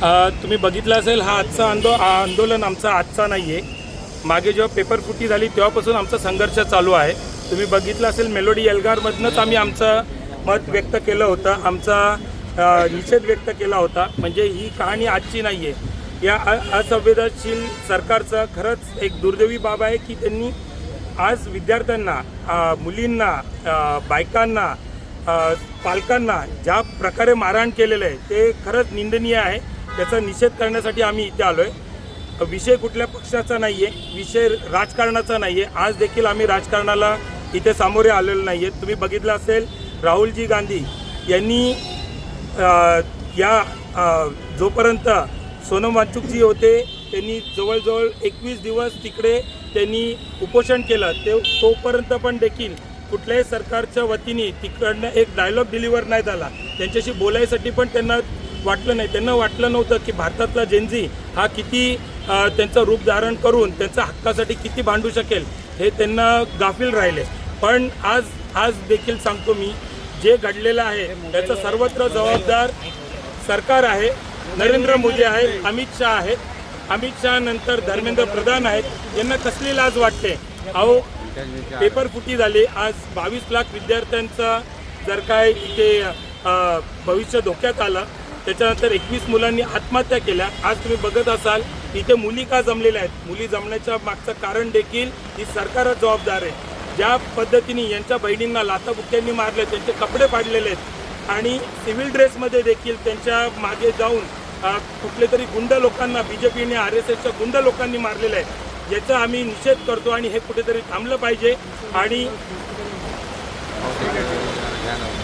तुम्ही बघितलं असेल, हा आजचा आंदोलन आमचा आजचा नाही आहे. मागे जेव्हा पेपर फुटी झाली तेव्हापासून आमचा संघर्ष चालू आहे. तुम्ही बघितलं असेल, मेलोडी एल्गारमधनंच आम्ही आमचं मत व्यक्त केलं होतं, आमचा निषेध व्यक्त केला होता. म्हणजे ही कहाणी आजची नाही आहे. या असंवेदनशील सरकारचं खरंच एक दुर्दैवी बाब आहे की त्यांनी आज विद्यार्थ्यांना, मुलींना, बायकांना, पालकांना ज्या प्रकारे मारहाण केलेलं आहे ते खरंच निंदनीय आहे. त्याचा निषेध करण्यासाठी आम्ही इथे आलो आहे. विषय कुठल्या पक्षाचा नाही आहे, विषय राजकारणाचा नाही आहे. आज देखील आम्ही राजकारणाला इथे सामोरे आलेलो नाही आहेत. तुम्ही बघितलं असेल, राहुलजी गांधी यांनी जोपर्यंत सोनम वांचुकजी होते त्यांनी जवळजवळ 21 दिवस तिकडे त्यांनी उपोषण केलं. तोपर्यंत पण देखील कुठल्याही सरकारच्या वतीने तिकडनं एक डायलॉग डिलिव्हर नाही झाला. त्यांच्याशी बोलायसाठी पण त्यांना वाटलं नाही. त्यांना वाटलं नव्हतं की भारतातला जेनझी हा किती त्यांचं रूप धारण करून त्यांच्या हक्कासाठी किती भांडू शकेल, हे त्यांना गाफील राहिले. पण आज देखील सांगतो मी, जे घडलेलं आहे त्याचा सर्वत्र जबाबदार सरकार आहे. नरेंद्र मोदी आहे, अमित शहा आहेत. अमित शहा नंतर धर्मेंद्र प्रधान आहेत. यांना कसली लाज वाटते? अहो, पेपर फुटी झाली. आज 22 लाख विद्यार्थ्यांचा जर काय इथे भविष्य धोक्यात आलं, त्याच्यानंतर 21 मुलांनी आत्महत्या केल्या. आज तुम्ही बघत असाल इथे मुली का जमलेल्या आहेत. मुली जमण्याच्या मागचं कारण देखील ही सरकारच जबाबदार आहे. ज्या पद्धतीने यांच्या बहिणींना लाथाबुक्क्यांनी मारले, त्यांचे कपडे पाडलेले आहेत आणि सिव्हिल ड्रेसमध्ये देखील त्यांच्या मागे जाऊन कुठले तरी गुंड लोकांना, BJPने RSSच्या गुंड लोकांनी मारलेलं आहे. याचा आम्ही निषेध करतो आणि हे कुठेतरी थांबलं पाहिजे. आणि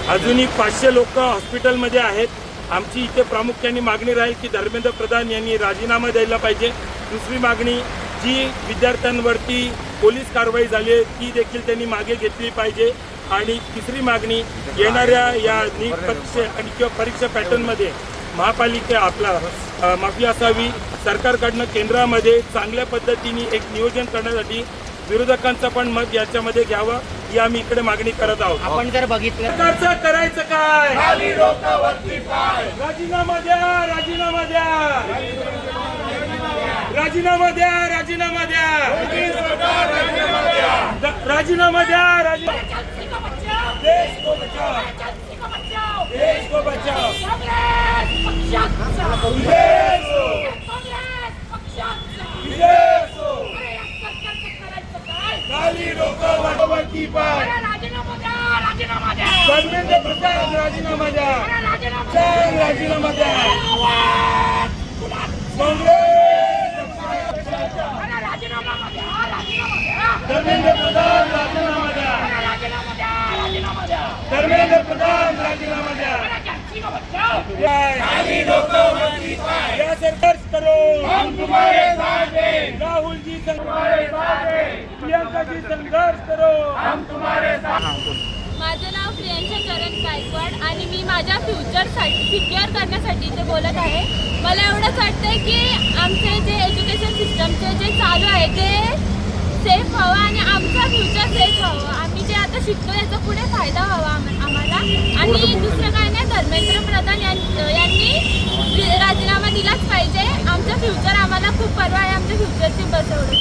अजूनही 500 लोक हॉस्पिटलमध्ये आहेत. आमची इथे प्रामुख्याने मागणी राहील की धर्मेंद्र प्रधान यांनी राजीनामा द्यायला पाहिजे. दुसरी मागणी, जी विद्यार्थ्यांवरती पोलीस कारवाई झाली आहे ती देखील त्यांनी मागे घेतली पाहिजे. आणि तिसरी मागणी, येणाऱ्या या नीट परीक्षा आणि किंवा परीक्षा पॅटर्नमध्ये महापालिका माफी असावी. सरकारकडनं केंद्रामध्ये चांगल्या पद्धतीने एक नियोजन करण्यासाठी विरोधकांचं पण मत याच्यामध्ये घ्यावं, ही आम्ही इकडे मागणी करत आहोत. आपण जर बघितलं सरकारचं करायचं काय? राजीनामा द्या, राजीनामा द्या, राजीनामा द्या, राजीनामा द्या, राजीनामा द्या, देश को बचाओ, देश को बचाओ. धर्मेंद्र प्रधान राजीनामा द्या, राजीनामा द्या. धर्मेंद्र प्रधान राजीनामा द्या, धर्मेंद्र प्रधान राजीनामा द्या. या सरकार करो, हम तुम्हारे साथ हैं. राहुल जी तुम्हारे साथ हैं. प्रियंका जी संघर्ष करो, हम तुम्हारे साथ. माझं नाव प्रियंका चरण गायकवाड आणि मी माझ्या फ्युचरसाठी सिक्युअर करण्यासाठी इथे बोलत आहे. मला एवढंच वाटतं की आमचे जे एज्युकेशन सिस्टमचे जे चालू आहे ते सेफ व्हावं आणि आमचं फ्युचर सेफ व्हावं. आम्ही जे आता शिकतो याचा पुढे फायदा व्हावा आम्हाला. आणि दुसरं काय नाही, धर्मेंद्र प्रधान यांनी राजीनामा दिलाच पाहिजे. आमचं फ्युचर आम्हाला खूप परवा आहे. आमच्या फ्युचरची बसवलं.